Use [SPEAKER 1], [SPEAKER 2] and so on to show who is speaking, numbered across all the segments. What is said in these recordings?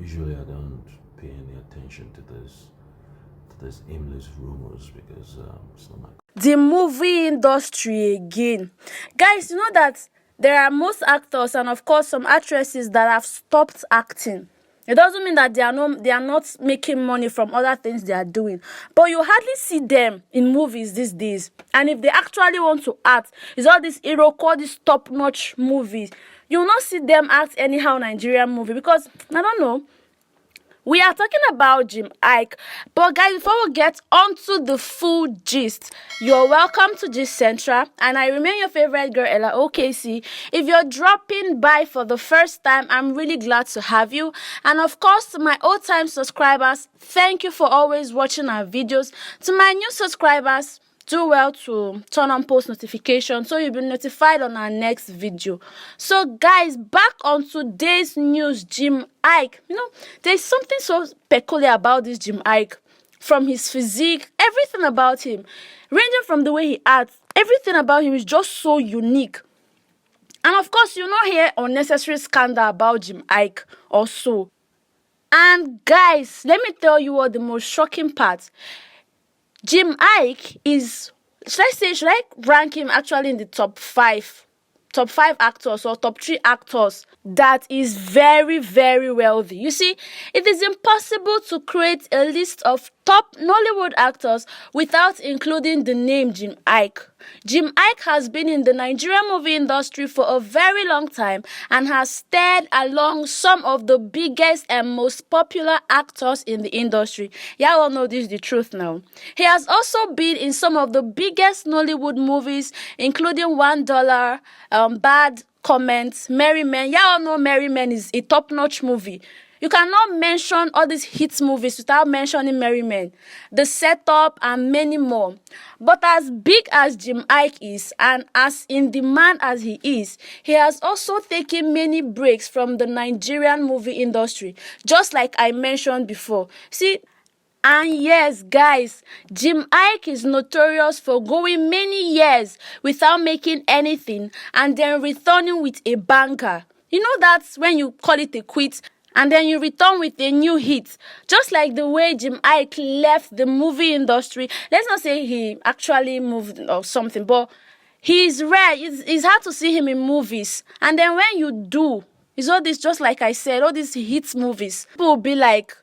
[SPEAKER 1] Usually, I don't pay any attention to this aimless rumors because it's not my.
[SPEAKER 2] The movie industry again. Guys, you know that there are most actors and of course some actresses that have stopped acting. It doesn't mean that they are not making money from other things they are doing. But you hardly see them in movies these days. And if they actually want to act, it's all this hero called these top-notch movies. You will not see them act anyhow Nigerian movie because I don't know. We are talking about Jim Iyke, but guys, before we get onto the full gist, you're welcome to Gist Central, and I remain your favorite girl, Ella OKC. If you're dropping by for the first time, I'm really glad to have you, and of course, to my old-time subscribers, thank you for always watching our videos. To my new subscribers, do well to turn on post notifications so you'll be notified on our next video. So guys, back on today's news, Jim Iyke. You know, there's something so peculiar about this Jim Iyke. From his physique, everything about him, ranging from the way he acts, everything about him is just so unique. And of course, you'll not hear unnecessary scandal about Jim Iyke or so. And guys, let me tell you what the most shocking part. Jim Iyke is, should I rank him actually in the top five actors or top 3 actors that is very, very wealthy. You see, it is impossible to create a list of top Nollywood actors without including the name Jim Iyke. Jim Iyke has been in the Nigerian movie industry for a very long time and has starred along some of the biggest and most popular actors in the industry. Y'all all know this is the truth now. He has also been in some of the biggest Nollywood movies, including $1, Bad Comments, Merry Men. Y'all all know Merry Men is a top-notch movie. You cannot mention all these hit movies without mentioning Merry Men, The Setup, and many more. But as big as Jim Iyke is, and as in demand as he is, he has also taken many breaks from the Nigerian movie industry, just like I mentioned before. See, and yes, guys, Jim Iyke is notorious for going many years without making anything and then returning with a banger. You know that's when you call it a quit and then you return with a new hit. Just like the way Jim Iyke left the movie industry. Let's not say he actually moved or something, but he's rare. It's hard to see him in movies. And then when you do, it's all this, just like I said, all these hit movies. People will be like,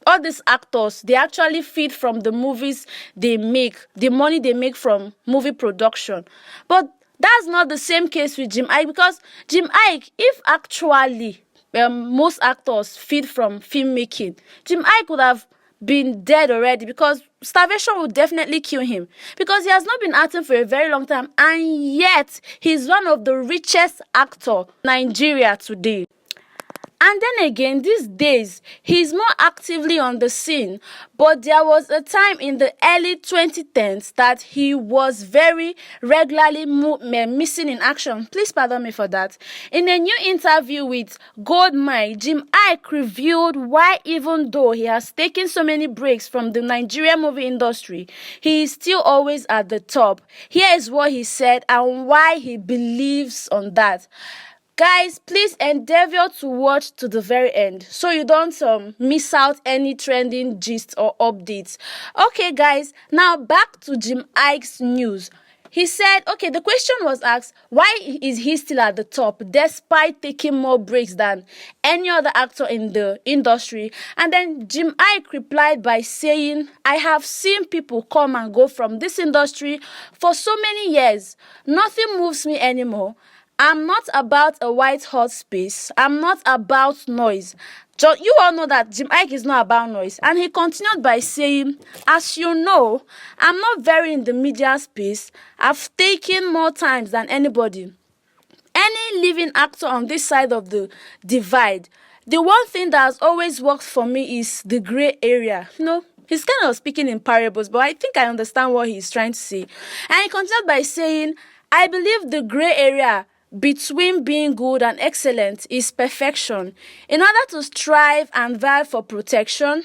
[SPEAKER 2] all these actors, they actually feed from the movies they make, the money they make from movie production. But that's not the same case with Jim Iyke, because Jim Iyke, if actually most actors feed from filmmaking, Jim Iyke would have been dead already, because starvation would definitely kill him, because he has not been acting for a very long time, and yet he's one of the richest actors in Nigeria today. And then again, these days, he's more actively on the scene, but there was a time in the early 2010s that he was very regularly missing in action. Please pardon me for that. In a new interview with Goldmine, Jim Iyke revealed why, even though he has taken so many breaks from the Nigerian movie industry, he is still always at the top. Here is what he said and why he believes on that. Guys, please endeavor to watch to the very end so you don't miss out any trending gist or updates. Okay, guys, now back to Jim Iyke's news. He said, okay, the question was asked, why is he still at the top despite taking more breaks than any other actor in the industry? And then Jim Iyke replied by saying, I have seen people come and go from this industry for so many years. Nothing moves me anymore. I'm not about a white hot space. I'm not about noise. You all know that Jim Iyke is not about noise. And he continued by saying, as you know, I'm not very in the media space. I've taken more times than anybody. Any living actor on this side of the divide. The one thing that has always worked for me is the gray area. You know, he's kind of speaking in parables, but I think I understand what he's trying to say. And he continued by saying, I believe the gray area between being good and excellent is perfection. In order to strive and vie for protection,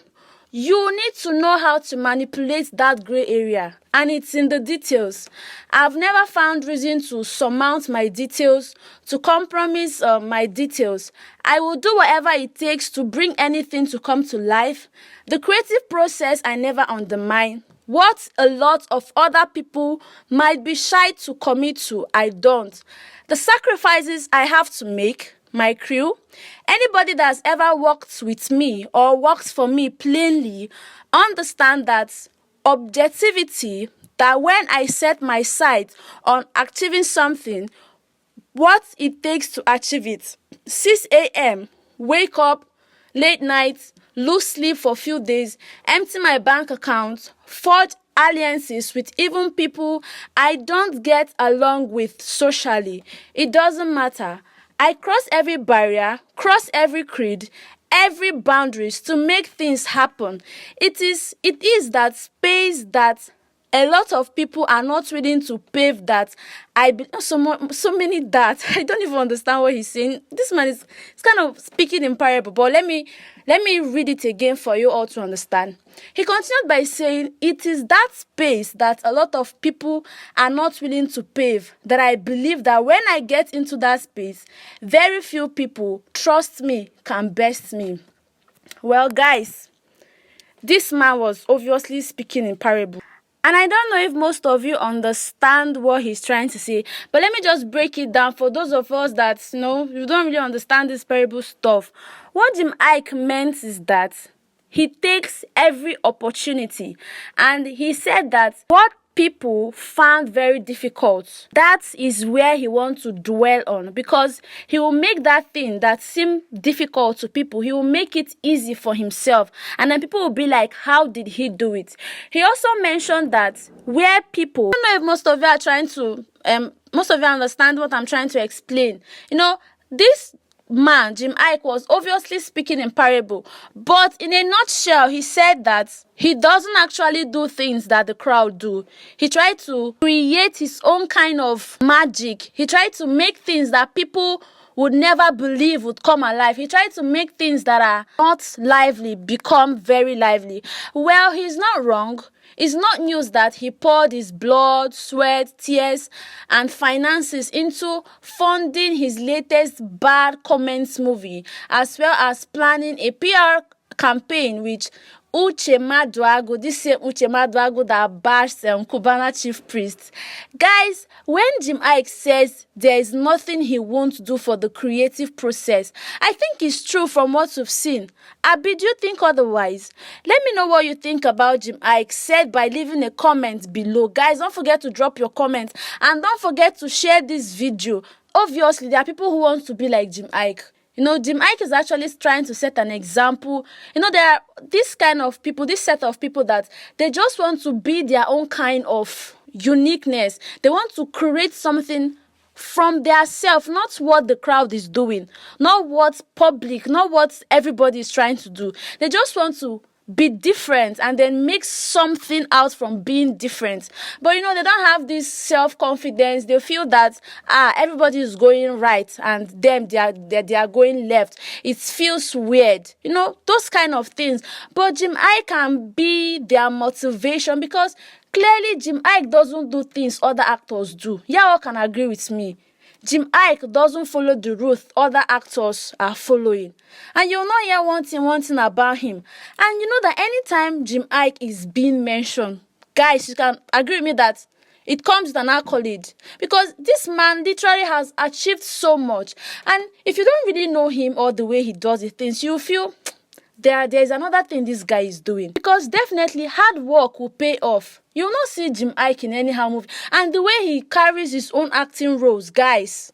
[SPEAKER 2] you need to know how to manipulate that gray area, and it's in the details. I've never found reason to surmount my details, to compromise my details. I will do whatever it takes to bring anything to come to life. The creative process I never undermine. What a lot of other people might be shy to commit to, I don't. The sacrifices I have to make, my crew, anybody that's ever worked with me or works for me plainly, understand that objectivity, that when I set my sight on achieving something, what it takes to achieve it. 6 a.m., wake up, late nights, lose sleep for a few days, empty my bank account, forge alliances with even people I don't get along with socially. It doesn't matter. I cross every barrier, cross every creed, every boundaries to make things happen. It is that space that a lot of people are not willing to pave, that so many that I don't even understand what he's saying. This man is kind of speaking in parable, but let me read it again for you all to understand. He continued by saying, it is that space that a lot of people are not willing to pave, that I believe that when I get into that space, very few people, trust me, can best me. Well, guys, this man was obviously speaking in parable. And I don't know if most of you understand what he's trying to say, but let me just break it down for those of us that, you don't really understand this parable stuff. What Jim Iyke meant is that he takes every opportunity, and he said that what people found very difficult, that is where he wants to dwell on, because he will make that thing that seemed difficult to people, he will make it easy for himself, and then people will be like, how did he do it? He also mentioned that where people, I don't know if most of you are trying to most of you understand what I'm trying to explain. This man, Jim Iyke, was obviously speaking in parable, but in a nutshell, he said that he doesn't actually do things that the crowd do. He tried to create his own kind of magic. He tried to make things that people would never believe would come alive. He tried to make things that are not lively become very lively. Well, he's not wrong. It's not news that he poured his blood, sweat, tears, and finances into funding his latest bad comments movie, as well as planning a PR campaign which Uche Maduago, this same Uche Maduago that bashed Cubana chief priest. Guys, when Jim Iyke says there is nothing he won't do for the creative process, I think it's true from what we've seen. Abi, do you think otherwise? Let me know what you think about Jim Iyke said by leaving a comment below. Guys, don't forget to drop your comments, and don't forget to share this video. Obviously, there are people who want to be like Jim Iyke. Jim Iyke is actually trying to set an example. There are this kind of people, this set of people that they just want to be their own kind of uniqueness. They want to create something from their self, not what the crowd is doing, not what's public, not what everybody is trying to do. They just want to be different and then make something out from being different. But they don't have this self-confidence. They feel that everybody is going right and them they are going left. It feels weird, those kind of things. But Jim Iyke can be their motivation, because clearly Jim Iyke doesn't do things other actors do. Y'all can agree with me. Jim Iyke doesn't follow the route other actors are following. And you'll not hear one thing about him. And you know that anytime Jim Iyke is being mentioned, guys, you can agree with me that it comes with an accolade. Because this man literally has achieved so much. And if you don't really know him or the way he does the things, you feel there's another thing this guy is doing. Because definitely hard work will pay off. You will not see Jim Iyke in any movie. And the way he carries his own acting roles, guys,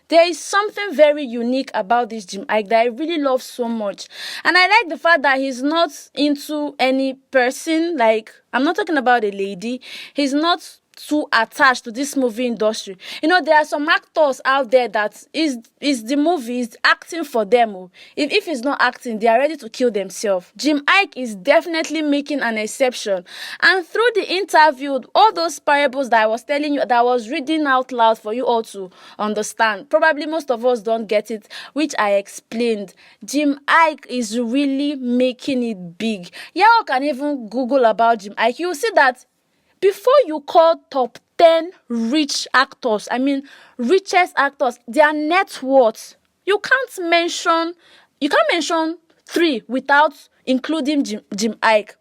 [SPEAKER 2] there is something very unique about this Jim Iyke that I really love so much. And I like the fact that he's not into any person. Like, I'm not talking about a lady. He's not too attached to this movie industry. You know, there are some actors out there that is the movie is acting for them. Oh. If it's not acting, they are ready to kill themselves. Jim Iyke is definitely making an exception. And through the interview, all those parables that I was telling you, that I was reading out loud for you all to understand, probably most of us don't get it, which I explained. Jim Iyke is really making it big. Y'all can even Google about Jim Iyke. You'll see that before you call top 10 rich actors, I mean richest actors, their net worth, you can't mention 3 without including Jim Iyke.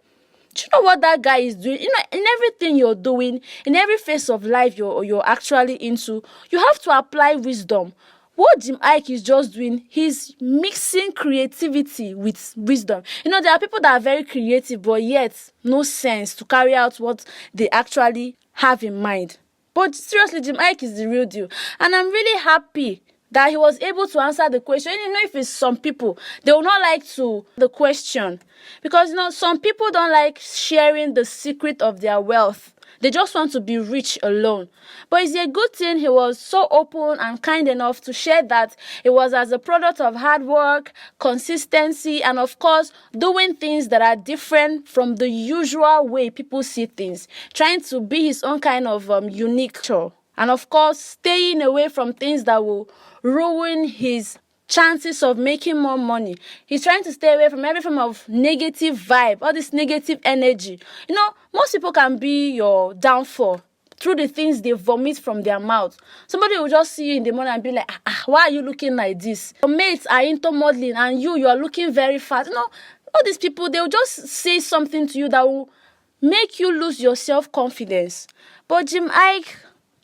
[SPEAKER 2] Do you know what that guy is doing? You know, in everything you're doing, in every phase of life you're actually into, you have to apply wisdom. What Jim Iyke is just doing, he's mixing creativity with wisdom. You know, there are people that are very creative, but yet no sense to carry out what they actually have in mind. But seriously, Jim Iyke is the real deal. And I'm really happy that he was able to answer the question. You know, if it's some people, they will not like to the question. Because, you know, some people don't like sharing the secret of their wealth. They just want to be rich alone. But it's a good thing he was so open and kind enough to share that it was as a product of hard work, consistency, and of course, doing things that are different from the usual way people see things. Trying to be his own kind of unique show. And of course, staying away from things that will ruin his chances of making more money. He's trying to stay away from every form of negative vibe, all this negative energy. You know, most people can be your downfall through the things they vomit from their mouth. Somebody will just see you in the morning and be like, why are you looking like this? Your mates are into modeling and you are looking very fat. You know, all these people, they'll just say something to you that will make you lose your self-confidence. But Jim Iyke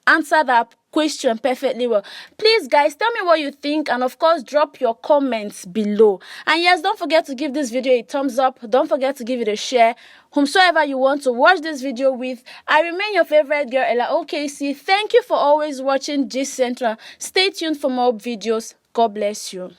[SPEAKER 2] answered that question perfectly well. Please, guys, tell me what you think, and of course drop your comments below. And yes, don't forget to give this video a thumbs up. Don't forget to give it a share. Whomsoever you want to watch this video with, I remain your favorite girl, Ella OKC. Thank you for always watching Gist Central. Stay tuned for more videos. God bless you.